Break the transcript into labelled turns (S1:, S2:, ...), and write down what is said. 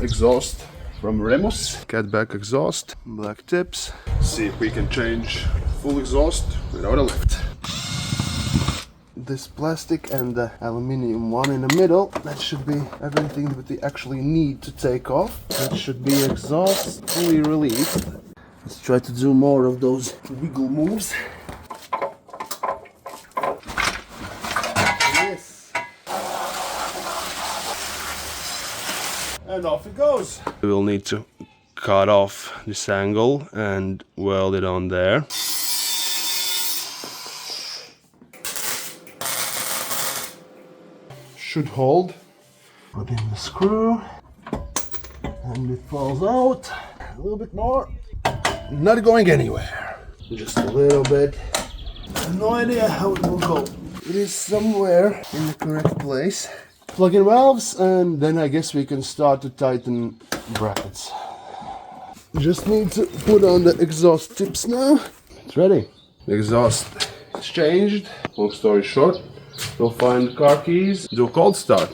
S1: exhaust from Remus. Catback exhaust, black tips. See if we can change full exhaust without a lift. This plastic and the aluminium one in the middle, that should be everything that we actually need to take off. That should be exhaust fully released. Let's try to do more of those wiggle moves. Yes. And off it goes. We will need to cut off this angle and weld it on there. Should hold. Put in the screw and it falls out. A little bit more. Not going anywhere. Just a little bit. I have no idea how it will go. It is somewhere in the correct place. Plug in valves and then I guess we can start to tighten brackets. Just need to put on the exhaust tips now. It's ready. The exhaust is changed. Long story short, we'll find the car keys, do a cold start.